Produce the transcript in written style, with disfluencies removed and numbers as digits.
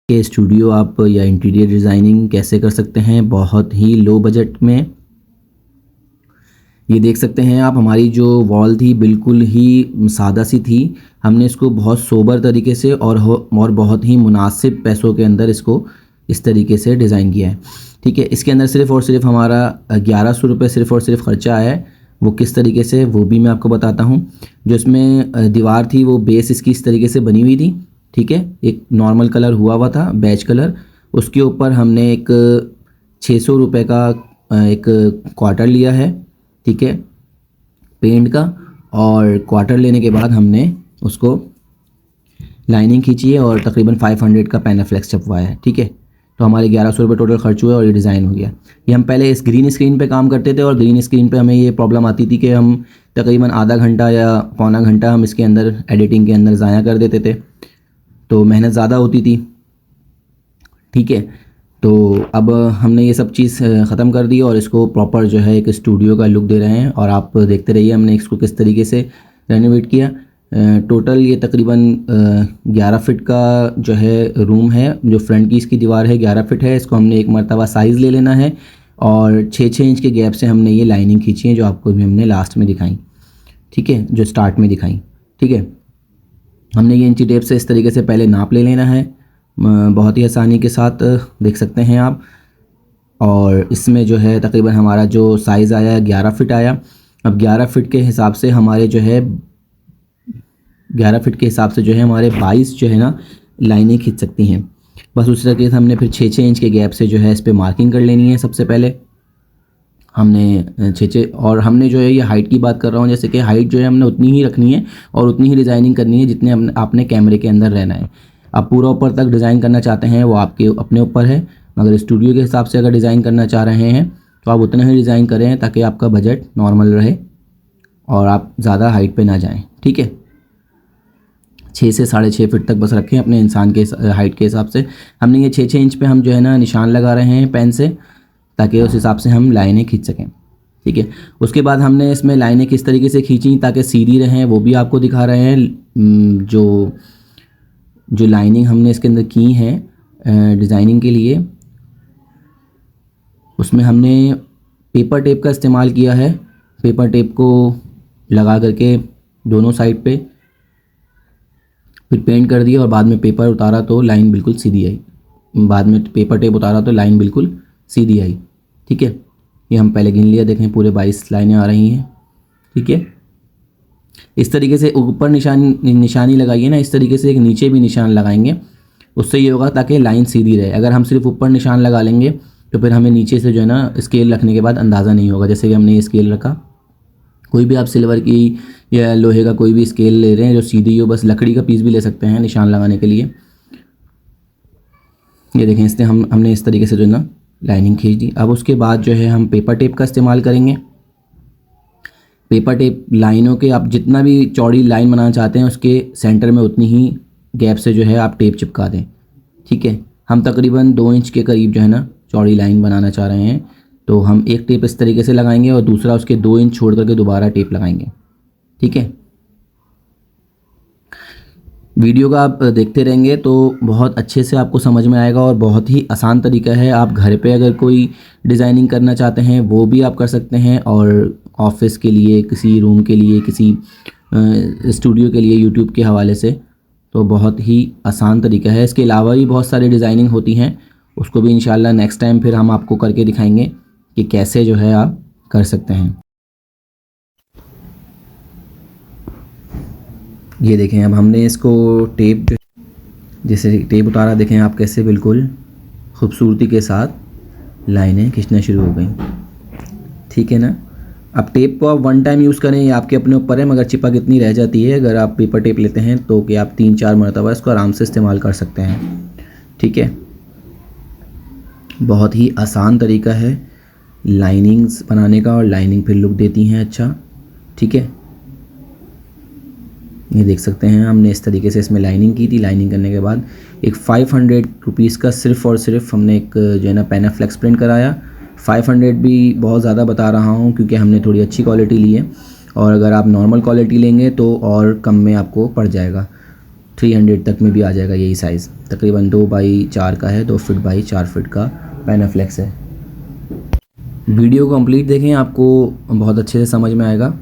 के स्टूडियो आप या इंटीरियर डिज़ाइनिंग कैसे कर सकते हैं बहुत ही लो बजट में। ये देख सकते हैं आप, हमारी जो वॉल थी बिल्कुल ही सादा सी थी। हमने इसको बहुत सोबर तरीके से और बहुत ही मुनासिब पैसों के अंदर इसको इस तरीके से डिज़ाइन किया है। ठीक है, इसके अंदर सिर्फ़ और सिर्फ हमारा 1100 रुपये सिर्फ़ और सिर्फ ख़र्चा आया है। वो किस तरीके से वो भी मैं आपको बताता हूँ। जो इसमें दीवार थी वो बेस इसकी इस तरीके से बनी हुई थी। ठीक है, एक नॉर्मल कलर हुआ था, बेज कलर। उसके ऊपर हमने एक 600 रुपये का एक क्वार्टर लिया है। ठीक है, पेंट का। और क्वार्टर लेने के बाद हमने उसको लाइनिंग खींची है और तकरीबन 500 का पैनाफ्लेक्स छपवाया है। ठीक है, तो हमारे 1100 रुपये टोटल खर्च हुए और ये डिज़ाइन हो गया। ये हम पहले इस ग्रीन स्क्रीन पे काम करते थे और ग्रीन स्क्रीन पे हमें ये प्रॉब्लम आती थी कि हम तकरीबन आधा घंटा या पौना घंटा हम इसके अंदर एडिटिंग के अंदर ज़ाया कर देते थे, तो मेहनत ज़्यादा होती थी। ठीक है, तो अब हमने ये सब चीज़ ख़त्म कर दी और इसको प्रॉपर जो है एक स्टूडियो का लुक दे रहे हैं और आप देखते रहिए हमने इसको किस तरीके से रेनोवेट किया। टोटल ये तकरीबन 11 फिट का जो है रूम है। जो फ्रंट की इसकी दीवार है 11 फिट है। इसको हमने एक मरतबा साइज़ ले लेना है और 6-6 इंच के गैप से हमने ये लाइनिंग खींची है जो आपको भी हमने लास्ट में दिखाई। ठीक है, जो स्टार्ट में दिखाई। ठीक है, हमने ये इंची टेप से इस तरीके से पहले नाप ले लेना है, बहुत ही आसानी के साथ देख सकते हैं आप। और इसमें जो है तकरीबन हमारा जो साइज़ आया है 11 फिट आया। अब 11 फिट के हिसाब से हमारे जो है 11 फिट के हिसाब से जो है हमारे 22 जो है ना लाइनें खींच सकती हैं। बस उसी तरीके से हमने फिर 6-6 इंच के गैप से जो है इस पर मार्किंग कर लेनी है। सबसे पहले हमने 6-6 और हमने जो है ये हाइट की बात कर रहा हूँ, जैसे कि हाइट जो है हमने उतनी ही रखनी है और उतनी ही डिज़ाइनिंग करनी है जितने आपने कैमरे के अंदर रहना है। आप पूरा ऊपर तक डिज़ाइन करना चाहते हैं वो आपके अपने ऊपर है, मगर स्टूडियो के हिसाब से अगर डिज़ाइन करना चाह रहे हैं तो आप उतना ही डिज़ाइन करें ताकि आपका बजट नॉर्मल रहे और आप ज़्यादा हाइट पे ना जाएं। ठीक है, 6 से 6.5 फिट तक बस रखें अपने इंसान के हाइट के हिसाब से। हमने ये 6-6 इंच पे हम जो है ना निशान लगा रहे हैं पेन से, ताकि उस हिसाब से हम लाइनें खींच सकें। ठीक है, उसके बाद हमने इसमें लाइनें किस तरीके से खींची ताकि सीधी रहें वो भी आपको दिखा रहे हैं। जो लाइनिंग हमने इसके अंदर की है डिज़ाइनिंग के लिए, उसमें हमने पेपर टेप का इस्तेमाल किया है। पेपर टेप को लगा करके दोनों साइड पे फिर पेंट कर दिया और बाद में पेपर उतारा तो लाइन बिल्कुल सीधी आई। बाद में पेपर टेप उतारा तो लाइन बिल्कुल सीधी आई। ठीक है, ये हम पहले गिन लिया, देखें पूरे 22 लाइनें आ रही हैं। ठीक है, इस तरीके से ऊपर निशानी लगाइए ना, इस तरीके से एक नीचे भी निशान लगाएंगे, उससे ये होगा ताकि लाइन सीधी रहे। अगर हम सिर्फ ऊपर निशान लगा लेंगे तो फिर हमें नीचे से जो है ना स्केल रखने के बाद अंदाज़ा नहीं होगा। जैसे कि हमने ये स्केल रखा, कोई भी आप सिल्वर की या लोहे का कोई भी स्केल ले रहे हैं जो सीधी हो, बस लकड़ी का पीस भी ले सकते हैं निशान लगाने के लिए। ये देखें, इससे हमने इस तरीके से जो है ना लाइनिंग खींच दी। अब उसके बाद जो है हम पेपर टेप का इस्तेमाल करेंगे। पेपर टेप लाइनों के आप जितना भी चौड़ी लाइन बनाना चाहते हैं उसके सेंटर में उतनी ही गैप से जो है आप टेप चिपका दें। ठीक है, हम तकरीबन 2 इंच के करीब जो है ना चौड़ी लाइन बनाना चाह रहे हैं, तो हम एक टेप इस तरीके से लगाएंगे और दूसरा उसके 2 इंच छोड़ करके दोबारा टेप लगाएंगे। ठीक है, वीडियो का आप देखते रहेंगे तो बहुत अच्छे से आपको समझ में आएगा और बहुत ही आसान तरीका है। आप घर पे अगर कोई डिज़ाइनिंग करना चाहते हैं वो भी आप कर सकते हैं, और ऑफिस के लिए, किसी रूम के लिए, किसी स्टूडियो के लिए यूट्यूब के हवाले से, तो बहुत ही आसान तरीका है। इसके अलावा भी बहुत सारी डिज़ाइनिंग होती हैं, उसको भी इंशाल्लाह नेक्स्ट टाइम फिर हम आपको करके दिखाएंगे कि कैसे जो है आप कर सकते हैं। ये देखें, अब हमने इसको टेप जैसे टेप उतारा, देखें आप कैसे बिल्कुल खूबसूरती के साथ लाइनें खींचना शुरू हो गई। ठीक है ना, अब टेप को आप 1 टाइम यूज़ करें, ये आपके अपने ऊपर है, मगर चिपक इतनी रह जाती है अगर आप पेपर टेप लेते हैं तो कि आप 3-4 मरतबा इसको आराम से इस्तेमाल कर सकते हैं। ठीक है, बहुत ही आसान तरीका है लाइनिंग्स बनाने का और लाइनिंग फिर लुक देती हैं अच्छा। ठीक है, ये देख सकते हैं हमने इस तरीके से इसमें लाइनिंग की थी। लाइनिंग करने के बाद एक 500 रुपीज़ का सिर्फ़ और सिर्फ हमने एक जो है ना पैनाफ्लेक्स प्रिंट कराया। 500 भी बहुत ज़्यादा बता रहा हूँ क्योंकि हमने थोड़ी अच्छी क्वालिटी ली है, और अगर आप नॉर्मल क्वालिटी लेंगे तो और कम में आपको पड़ जाएगा। 300 तक में भी आ जाएगा यही साइज़। तकरीबन 2x4 का है, 2 फीट बाई 4 फीट का पैनाफ्लेक्स है। वीडियो कंप्लीट देखें, आपको बहुत अच्छे से समझ में आएगा।